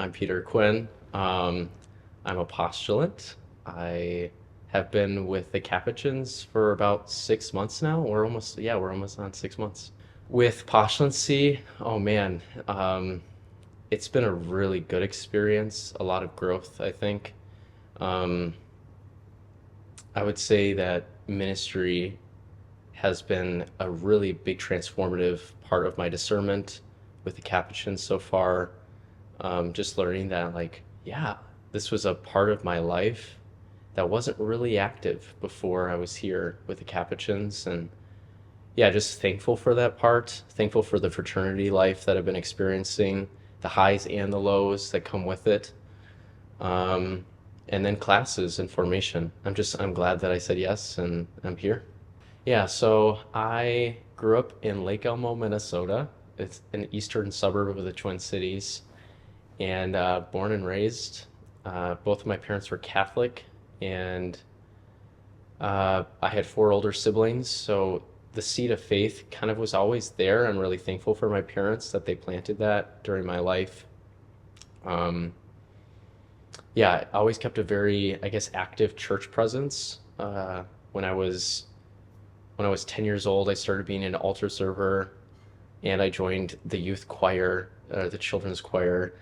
I'm Peter Quinn. I'm a postulant. I have been with the Capuchins for about 6 months now. We're almost on 6 months. With postulancy, oh man, it's been a really good experience, a lot of growth, I think. Um, I would say that ministry has been a really big transformative part of my discernment with the Capuchins so far. Just learning that, like, yeah, this was a part of my life that wasn't really active before I was here with the Capuchins. And yeah, just thankful for that part, thankful for the fraternity life that I've been experiencing, the highs and the lows that come with it. Um, and then classes and formation. I'm glad that I said yes and I'm here. Yeah, so I grew up in Lake Elmo, Minnesota. It's an eastern suburb of the Twin Cities, and born and raised. Both of my parents were Catholic, and I had four older siblings, so the seed of faith kind of was always there. I'm really thankful for my parents that they planted that during my life. Um, yeah, I always kept a very, I guess, active church presence. When I was when I was 10 years old, I started being an altar server, and I joined the youth choir, the children's choir.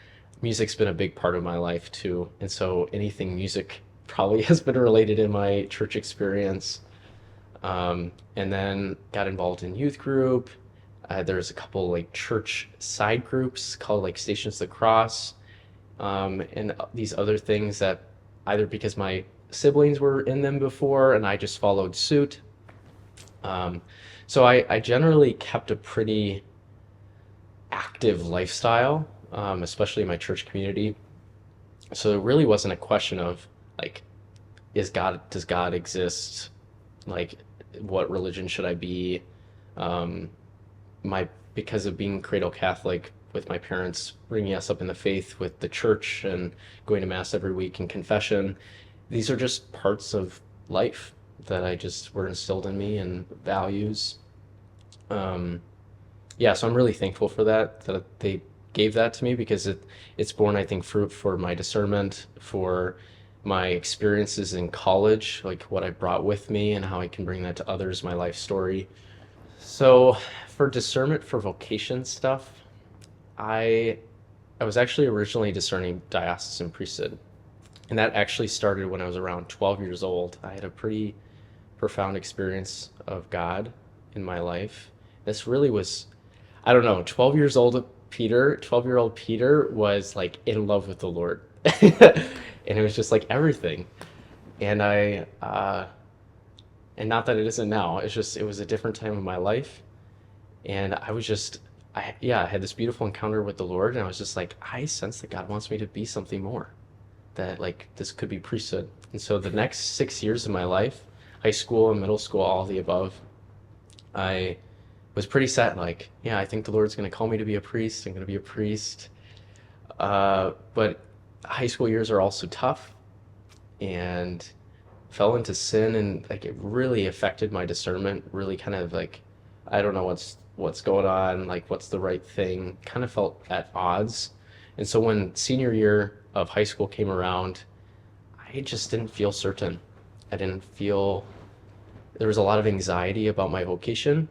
Music's been a big part of my life too, and so anything music probably has been related in my church experience. And then got involved in youth group. There's a couple like church side groups called like Stations of the Cross, and these other things that either because my siblings were in them before and I just followed suit. Um, so I generally kept a pretty active lifestyle, especially in my church community. So it really wasn't a question of like, does God exist? Like, what religion should I be? Um, my Because of being cradle Catholic with my parents bringing us up in the faith with the church and going to mass every week and confession, these are just parts of life that I just were instilled in me and values. Um, yeah, so I'm really thankful for that they gave that to me because it's borne, I think, fruit for my discernment, for my experiences in college, like what I brought with me and how I can bring that to others, my life story. So for discernment for vocation stuff, I I was actually originally discerning diocesan priesthood, and that actually started when I was around 12 years old. I had a pretty profound experience of God in my life. This really was, I don't know, 12-year-old Peter was like in love with the Lord. And it was just like everything. And and not that it isn't now, it's just, it was a different time of my life. And I was just, I had this beautiful encounter with the Lord. And I was just like, I sense that God wants me to be something more, that like this could be priesthood. And so the next 6 years of my life, high school and middle school, all the above, I was pretty set. Like, yeah, I think the Lord's going to call me to be a priest. I'm going to be a priest. But high school years are also tough, and fell into sin, and like it really affected my discernment. Really, kind of like, I don't know what's going on. Like, what's the right thing? Kind of felt at odds. And so when senior year of high school came around, I just didn't feel certain. I didn't feel There was a lot of anxiety about my vocation,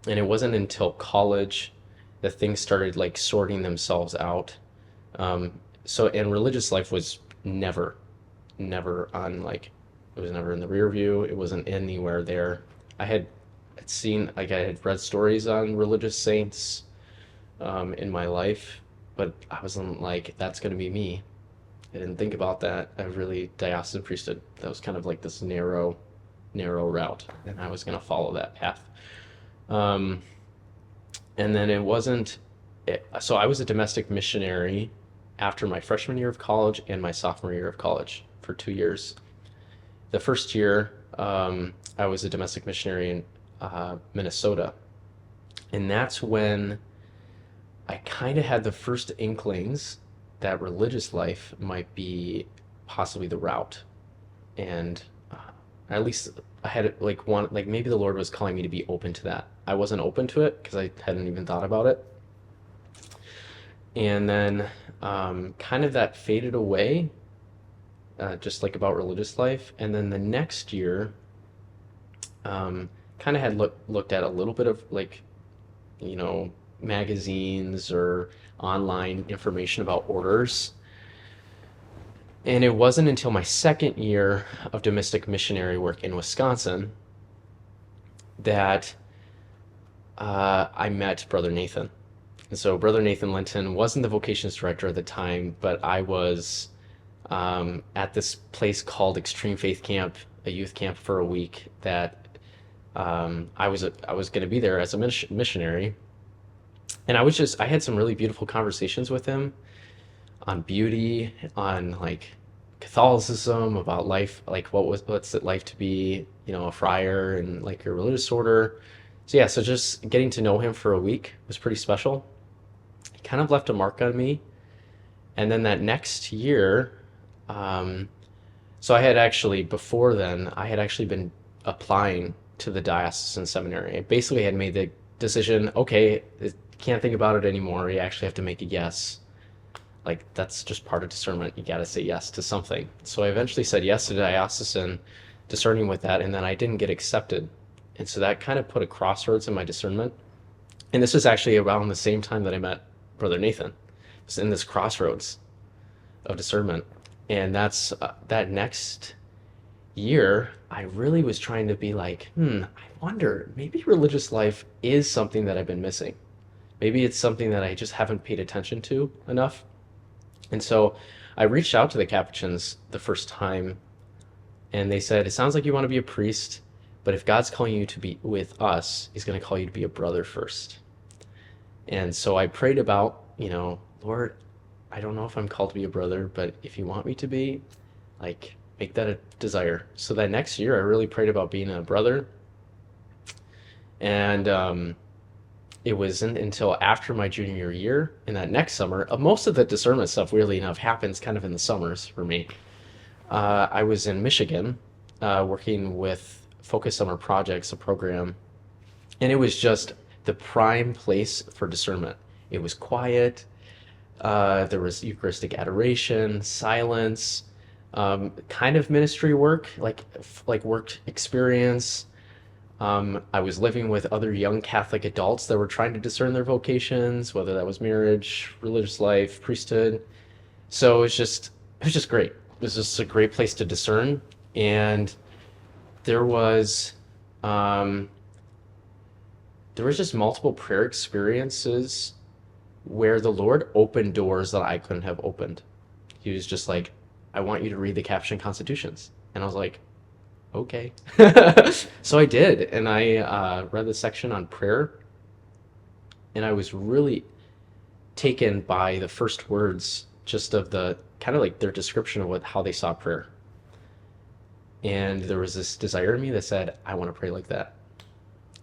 and it wasn't until college that things started like sorting themselves out. And religious life was never on, like, it was never in the rear view. It wasn't anywhere there. I had seen, like, I had read stories on religious saints in my life, but I wasn't like, that's going to be me. I didn't think about that. I really diocesan priesthood. That was kind of like this narrow route, and I was going to follow that path. Um, and then so I was a domestic missionary after my freshman year of college and my sophomore year of college for 2 years. The first year, I was a domestic missionary in Minnesota, and that's when I kind of had the first inklings that religious life might be possibly the route. And at least I had like like maybe the Lord was calling me to be open to that. I wasn't open to it because I hadn't even thought about it. And then kind of that faded away, just like about religious life. And then the next year, kind of had looked at a little bit of like, you know, magazines or online information about orders. And it wasn't until my second year of domestic missionary work in Wisconsin that I met Brother Nathan. And so Brother Nathan Linton wasn't the vocations director at the time, but I was at this place called Extreme Faith Camp, a youth camp for a week that I was going to be there as a missionary. And I had some really beautiful conversations with him on beauty, on like Catholicism, about life, like what's it like to be, you know, a friar and like your religious order. So yeah, so just getting to know him for a week was pretty special. He kind of left a mark on me. And then that next year, so I had actually, before then, I had actually been applying to the diocesan seminary. I basically had made the decision, okay, can't think about it anymore. You actually have to make a yes. Like, that's just part of discernment. You got to say yes to something. So I eventually said yes to diocesan, discerning with that, and then I didn't get accepted. And so that kind of put a crossroads in my discernment. And this was actually around the same time that I met Brother Nathan. It was in this crossroads of discernment. And that's that next year, I really was trying to be like, I wonder, maybe religious life is something that I've been missing. Maybe it's something that I just haven't paid attention to enough. And so I reached out to the Capuchins the first time, and they said, it sounds like you want to be a priest, but if God's calling you to be with us, he's going to call you to be a brother first. And so I prayed about, you know, Lord, I don't know if I'm called to be a brother, but if you want me to be, like, make that a desire. So that next year, I really prayed about being a brother. And it wasn't until after my junior year, in that next summer, most of the discernment stuff, weirdly enough, happens kind of in the summers for me. I was in Michigan working with Focus Summer Projects, a program, and it was just the prime place for discernment. It was quiet. There was Eucharistic adoration, silence, kind of ministry work, like work experience. I was living with other young Catholic adults that were trying to discern their vocations, whether that was marriage, religious life, priesthood. So it was just great. It was just a great place to discern. And there was um, there was just multiple prayer experiences where the Lord opened doors that I couldn't have opened. He was just like, I want you to read the Capuchin constitutions. And I was like, okay. So I did. And I read the section on prayer. And I was really taken by the first words just of the kind of like their description of how they saw prayer. And there was this desire in me that said, I want to pray like that.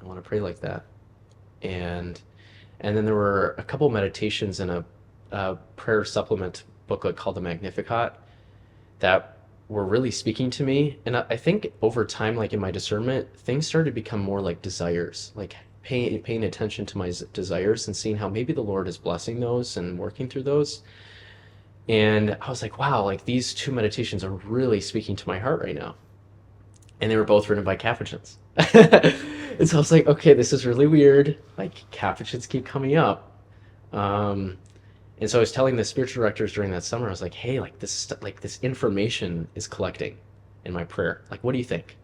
I want to pray like that. And and then there were a couple meditations in a prayer supplement booklet called the Magnificat that were really speaking to me. And I think over time, like in my discernment, things started to become more like desires, like paying attention to my desires and seeing how maybe the Lord is blessing those and working through those. And I was like, wow, like these two meditations are really speaking to my heart right now. And they were both written by Capuchins. And so I was like, okay, this is really weird. Like Capuchins keep coming up. Um, and so I was telling the spiritual directors during that summer, I was like, hey, like this information is collecting in my prayer. Like, what do you think?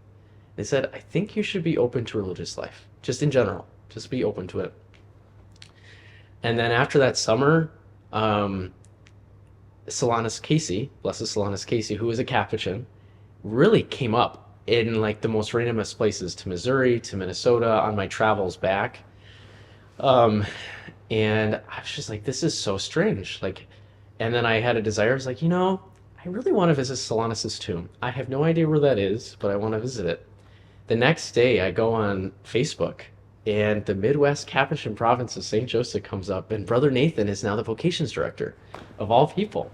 They said, I think you should be open to religious life, just in general. Just be open to it. And then after that summer, um, Solanus Casey, Blessed Solanus Casey, who was a Capuchin, really came up in like the most randomest places, to Missouri, to Minnesota, on my travels back. Um, and I was just like, this is so strange. Like, and then I had a desire. I was like, I really want to visit Solanus's tomb. I have no idea where that is, but I want to visit it. The next day, I go on Facebook, and the Midwest Capuchin province of St. Joseph comes up, and Brother Nathan is now the vocations director, of all people.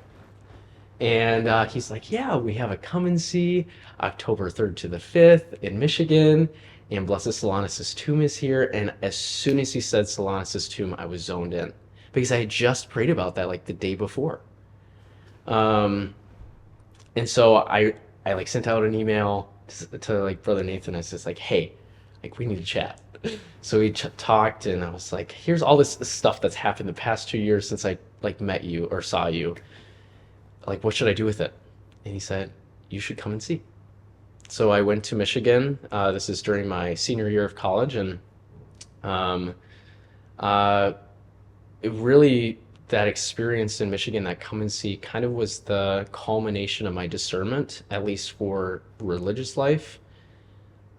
And he's like, yeah, we have a come and see October 3rd to the 5th in Michigan, and Blessed Solanus' tomb is here. And as soon as he said Solanus' tomb, I was zoned in. because I had just prayed about that like the day before. Um, and so I like sent out an email to like Brother Nathan. I was just like, hey, like we need to chat. So we talked, and I was like, here's all this stuff that's happened the past 2 years since I like met you or saw you. Like, what should I do with it? And he said, you should come and see. So I went to Michigan. This is during my senior year of college, and um, uh, it really, that experience in Michigan, that come and see, kind of was the culmination of my discernment, at least for religious life.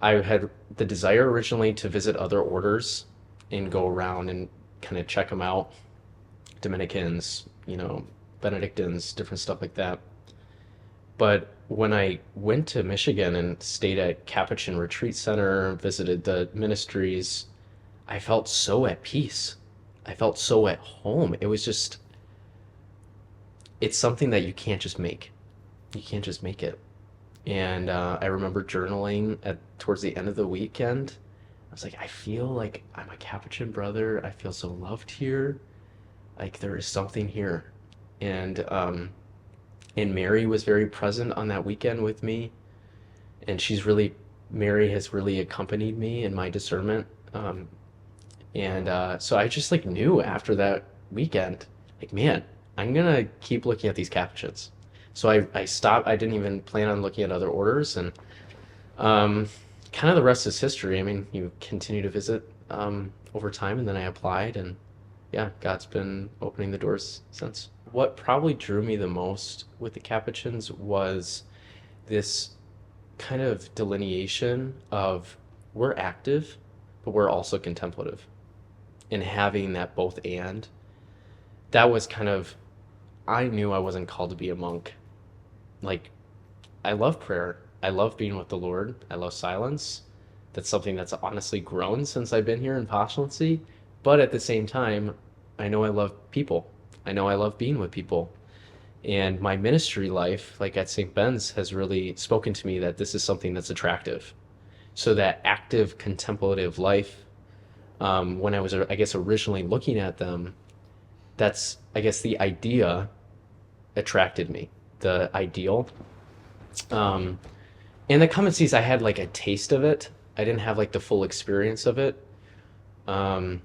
I had the desire originally to visit other orders and go around and kind of check them out. Dominicans, Benedictines, different stuff like that. But when I went to Michigan and stayed at Capuchin Retreat Center, visited the ministries, I felt so at peace. I felt so at home. It was just, it's something that you can't just make. You can't just make it. And I remember journaling towards the end of the weekend. I was like, I feel like I'm a Capuchin brother. I feel so loved here. Like there is something here. And Mary was very present on that weekend with me. And Mary has really accompanied me in my discernment. So I just like knew after that weekend, like, man, I'm gonna keep looking at these Capuchins. So I stopped. I didn't even plan on looking at other orders, and um, kind of the rest is history. I mean, you continue to visit over time, and then I applied, and yeah, God's been opening the doors since. What probably drew me the most with the Capuchins was this kind of delineation of we're active, but we're also contemplative, and having that both and. That was kind of, I knew I wasn't called to be a monk. Like, I love prayer. I love being with the Lord. I love silence. That's something that's honestly grown since I've been here in postulancy. But at the same time, I know I love people. I know I love being with people. And my ministry life, like at St. Ben's, has really spoken to me that this is something that's attractive. So that active contemplative life, when I was, I guess, originally looking at them, that's, I guess, the idea attracted me, the ideal. Um, in the commentaries, I had like a taste of it. I didn't have like the full experience of it. Um,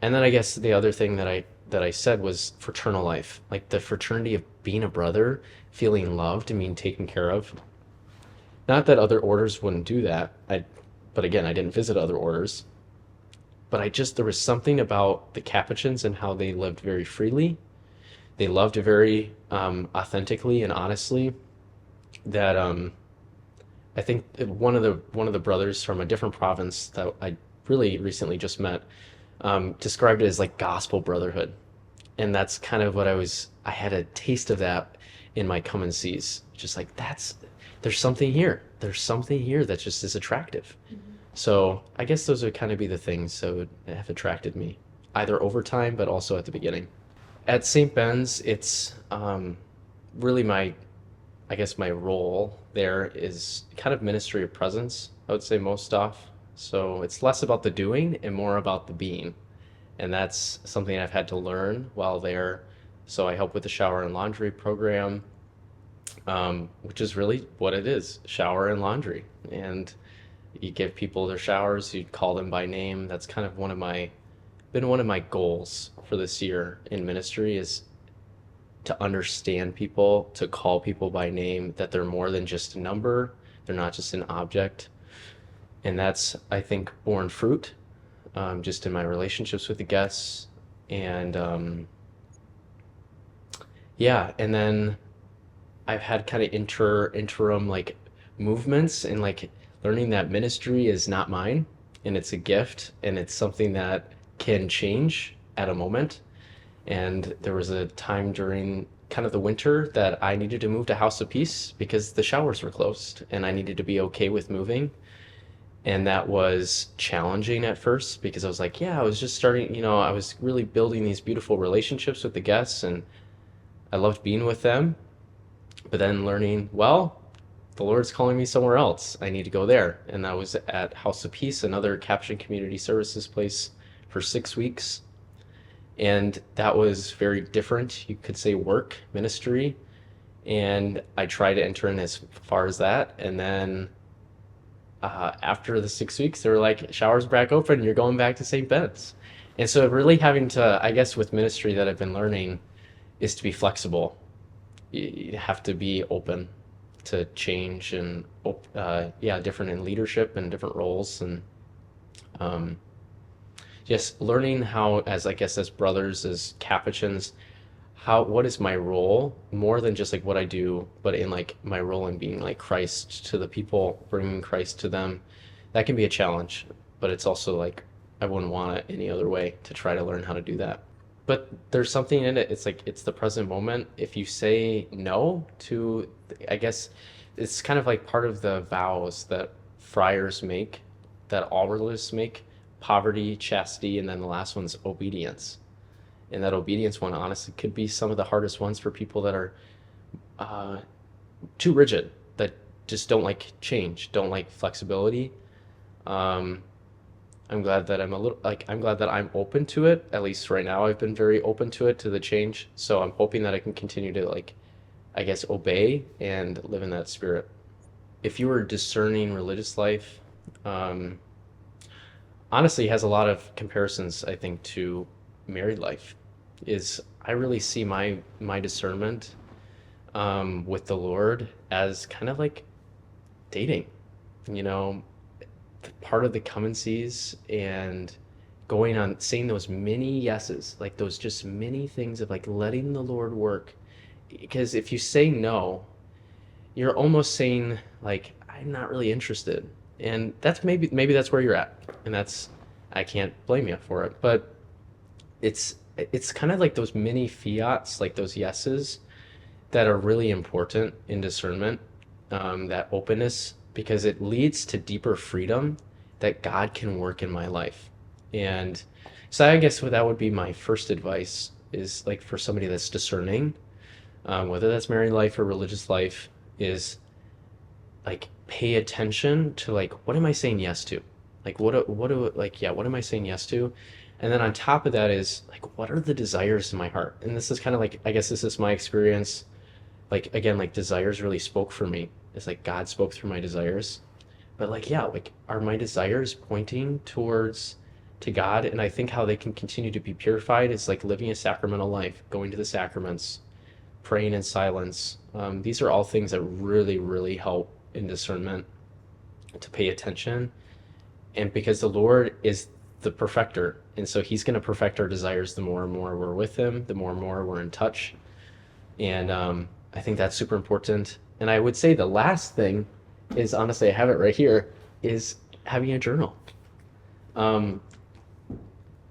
and then I guess the other thing that I said was fraternal life, like the fraternity of being a brother, feeling loved and being taken care of. Not that other orders wouldn't do that. But again, I didn't visit other orders. But there was something about the Capuchins and how they lived very freely. They loved very authentically and honestly. That I think one of the brothers from a different province that I really recently just met described it as like gospel brotherhood, and that's kind of what I had a taste of that in my come and sees. Just like there's something here. There's something here that just is attractive. So I guess those would kind of be the things that would have attracted me, either over time, but also at the beginning. At St. Ben's, it's really I guess my role there is kind of ministry of presence, I would say most off. So it's less about the doing and more about the being. And that's something I've had to learn while there. So I help with the shower and laundry program, which is really what it is, shower and laundry. And you give people their showers, you call them by name. That's kind of been one of my goals for this year in ministry, is to understand people, to call people by name, that they're more than just a number, they're not just an object. And that's, I think, borne fruit just in my relationships with the guests. And yeah, and then I've had kind of interim like movements, and like learning that ministry is not mine, and it's a gift, and it's something that can change at a moment. And there was a time during kind of the winter that I needed to move to House of Peace because the showers were closed, and I needed to be okay with moving. And that was challenging at first because I was like, yeah, I was just starting, I was really building these beautiful relationships with the guests, and I loved being with them. But then learning, well, the Lord's calling me somewhere else. I need to go there. And I was at House of Peace, another Capuchin Community Services place, for 6 weeks. And that was very different. You could say work, ministry. And I tried to enter in as far as that. And then after the 6 weeks, they were like, showers back open, you're going back to St. Ben's. And so, really having to, I guess, with ministry that I've been learning is to be flexible. You have to be open to change and, yeah, different in leadership and different roles. And um, just learning how, as I guess, as brothers, as Capuchins, what is my role more than just like what I do, but in like my role in being like Christ to the people, bringing Christ to them. That can be a challenge, but it's also like I wouldn't want it any other way to try to learn how to do that. But there's something in it. It's like it's the present moment. If you say no to, I guess it's kind of like part of the vows that friars make, that all religious make: poverty, chastity, and then the last one's obedience. And that obedience one, honestly, could be some of the hardest ones for people that are uh, too rigid, that just don't like change, don't like flexibility. Um, I'm glad that I'm glad that I'm open to it. At least right now, I've been very open to it, to the change. So I'm hoping that I can continue to like, I guess, obey and live in that spirit. If you were discerning religious life, um, honestly, it has a lot of comparisons, I think, to married life. Is I really see my discernment with the Lord as kind of like dating, you know, part of the come and sees and going on saying those many yeses, like those just many things of like letting the Lord work. Because if you say no, you're almost saying like I'm not really interested, and that's maybe that's where you're at, and that's I can't blame you for it, but it's kind of like those mini fiats, like those yeses, that are really important in discernment. That openness, because it leads to deeper freedom that God can work in my life. And so I guess that would be my first advice, is like for somebody that's discerning, whether that's married life or religious life, is like pay attention to like what am I saying yes to? Like what am I saying yes to? And then on top of that is like what are the desires in my heart? And this is kind of like I guess this is my experience. Like again, like desires really spoke for me. It's like God spoke through my desires. But like yeah, like are my desires pointing towards to God? And I think how they can continue to be purified is like living a sacramental life, going to the sacraments, praying in silence. These are all things that really, really help in discernment, to pay attention. And because the Lord is the perfecter, and so He's going to perfect our desires the more and more we're with Him, the more and more we're in touch. And I think that's super important. And I would say the last thing is, honestly, I have it right here, is having a journal. Um,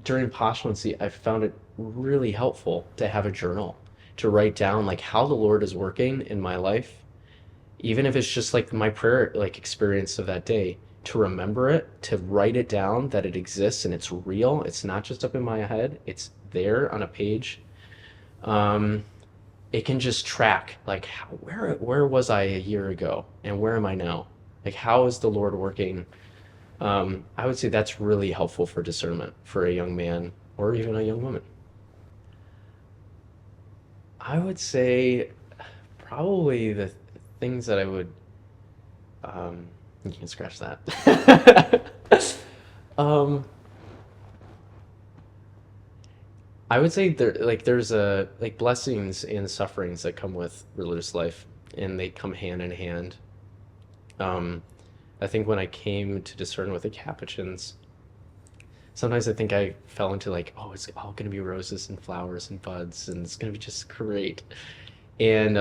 During postulancy, I found it really helpful to have a journal, to write down like how the Lord is working in my life, even if it's just like my prayer like experience of that day, to remember it, to write it down, that it exists and it's real. It's not just up in my head, it's there on a page. Um, it can just track like where was I a year ago and where am I now? Like how is the Lord working? I would say that's really helpful for discernment for a young man or even a young woman. I would say probably the things that I would, um, you can scratch that. um, I would say there's a like blessings and sufferings that come with religious life, and they come hand in hand. Um, I think when I came to discern with the Capuchins, sometimes I think I fell into like, oh, it's all gonna be roses and flowers and buds, and it's gonna be just great. And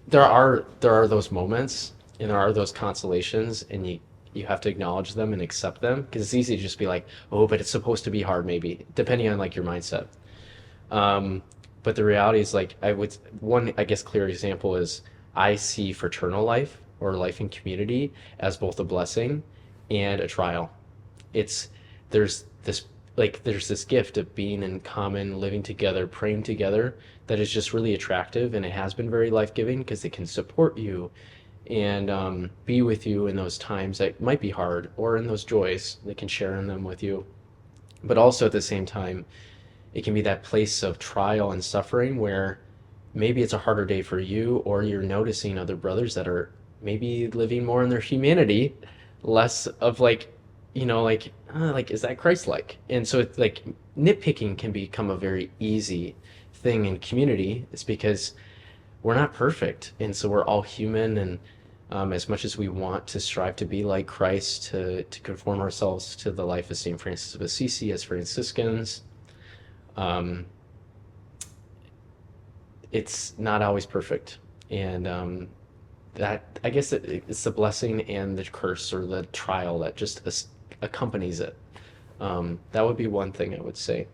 there are those moments, and there are those consolations, and you have to acknowledge them and accept them, because it's easy to just be like, oh, but it's supposed to be hard, maybe, depending on like your mindset. Um, but the reality is like one I guess clear example is I see fraternal life or life in community as both a blessing and a trial. It's there's this gift of being in common, living together, praying together, that is just really attractive, and it has been very life-giving because it can support you and be with you in those times that might be hard, or in those joys they can share in them with you. But also at the same time, it can be that place of trial and suffering where maybe it's a harder day for you, or you're noticing other brothers that are maybe living more in their humanity, less of like, like is that Christ-like? And so it's like nitpicking can become a very easy thing in community. It's because we're not perfect, and so we're all human, and as much as we want to strive to be like Christ, to conform ourselves to the life of Saint Francis of Assisi as Franciscans, um, it's not always perfect, and that I guess it's the blessing and the curse or the trial that just accompanies it. That would be one thing I would say.